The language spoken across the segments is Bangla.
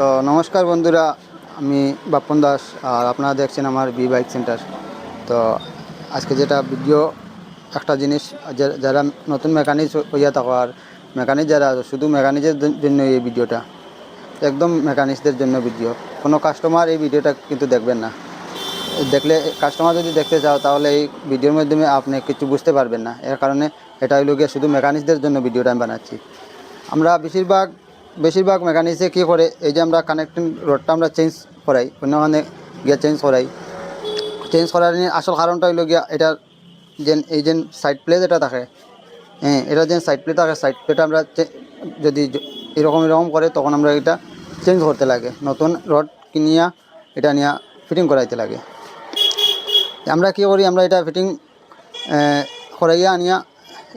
তো নমস্কার বন্ধুরা, আমি বাপন দাস আর আপনারা দেখছেন আমার বি বাইক সেন্টার। তো আজকে যেটা ভিডিও, একটা জিনিস, যারা নতুন মেকানিক হইয়া থাকো আর মেকানিক যারা শুধু মেকানিকের জন্য এই ভিডিওটা, একদম মেকানিকদের জন্য ভিডিও। কোনো কাস্টমার এই ভিডিওটা কিন্তু দেখবেন না। দেখলে কাস্টমার যদি দেখতে চাও তাহলে এই ভিডিওর মাধ্যমে আপনি কিছু বুঝতে পারবেন না। এর কারণে এটা হইল গিয়ে শুধু মেকানিকদের জন্য ভিডিওটা আমি বানাচ্ছি। আমরা বেশিরভাগ মেকানিক্সে কী করে, এই যে আমরা কানেক্টিং রডটা আমরা চেঞ্জ করাই, অন্যখানে গিয়ে চেঞ্জ করার আসল কারণটা হইল গিয়া এটা এই যে সাইড প্লে যেটা থাকে, এটা যে সাইড প্লে থাকে, সাইড প্লেটা আমরা যদি এরকম করে তখন আমরা এটা চেঞ্জ করতে লাগে, নতুন রড কিনিয়া এটা নিয়ে ফিটিং করাইতে লাগে। আমরা কী করি, আমরা এটা ফিটিং করাইয়া আনিয়া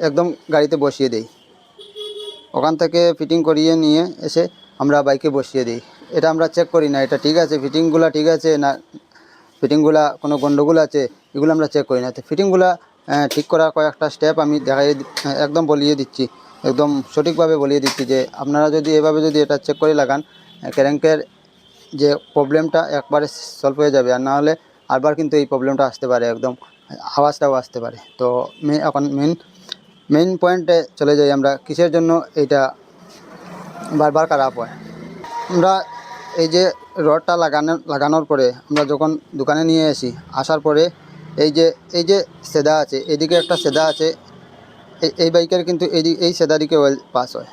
একদম গাড়িতে বসিয়ে দিই। ওখান থেকে ফিটিং করিয়ে নিয়ে এসে আমরা বাইকে বসিয়ে দিই। এটা আমরা চেক করি না এটা ঠিক আছে, ফিটিংগুলো ঠিক আছে না, ফিটিংগুলো কোনো গণ্ডগোল আছে, এগুলো আমরা চেক করি না। তো ফিটিংগুলো ঠিক করার কয়েকটা স্টেপ আমি একদম বলিয়ে দিচ্ছি, একদম সঠিকভাবে বলিয়ে দিচ্ছি যে আপনারা যদি এভাবে যদি এটা চেক করে লাগান, ক্র্যাঙ্কের যে প্রবলেমটা একবারে সলভ হয়ে যাবে। আর না হলে আরবার কিন্তু এই প্রবলেমটা আসতে পারে, একদম আওয়াজটাও আসতে পারে। তো এখন মেইন পয়েন্টে চলে যাই আমরা, কিসের জন্য এইটা বারবার খারাপ হয়। আমরা এই যে রডটা লাগানোর পরে আমরা যখন দোকানে নিয়ে আসার পরে এই যে সেদা আছে, এদিকে একটা সেদা আছে, এই বাইকের কিন্তু এই সেদা দিকে অয়েল পাস হয়।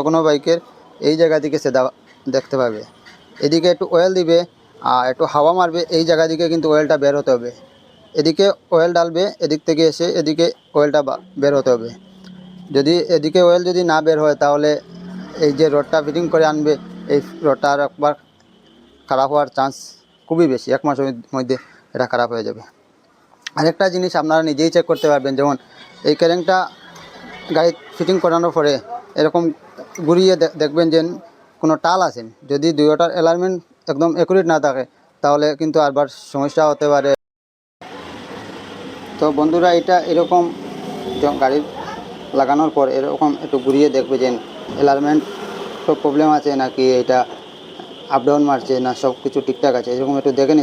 কোনো বাইকের এই জায়গা দিকে সেদা দেখতে পাবে, এদিকে একটু অয়েল দিবে আর একটু হাওয়া মারবে, এই জায়গা দিকে কিন্তু অয়েলটা বের হতে হবে। এদিকে অয়েল ডালবে, এদিক থেকে এসে এদিকে অয়েলটা বের হতে হবে। যদি এদিকে অয়েল যদি না বের হয় তাহলে এই যে রডটা ফিটিং করে আনবে, এই রডটা আর একবার খারাপ হওয়ার চান্স খুবই বেশি, 1 মাসের মধ্যে এটা খারাপ হয়ে যাবে। আরেকটা জিনিস আপনারা নিজেই চেক করতে পারবেন, যেমন এই ক্যারেংটা গাড়ি ফিটিং করানোর পরে এরকম ঘুরিয়ে দেখবেন যে কোনো টাল আছে। যদি দুইটার অ্যালাইনমেন্ট একদম অ্যাকুরেট না থাকে তাহলে কিন্তু আরবার সমস্যা হতে পারে। তো বন্ধুরা, এটা এরকম গাড়ি লাগানোর পর এরকম একটু ঘুরিয়ে দেখবে যে অ্যালাইনমেন্ট সব প্রবলেম আছে নাকি এটা আপ ডাউন মারছে না সব কিছু ঠিকঠাক আছে, এরকম একটু দেখে নিতে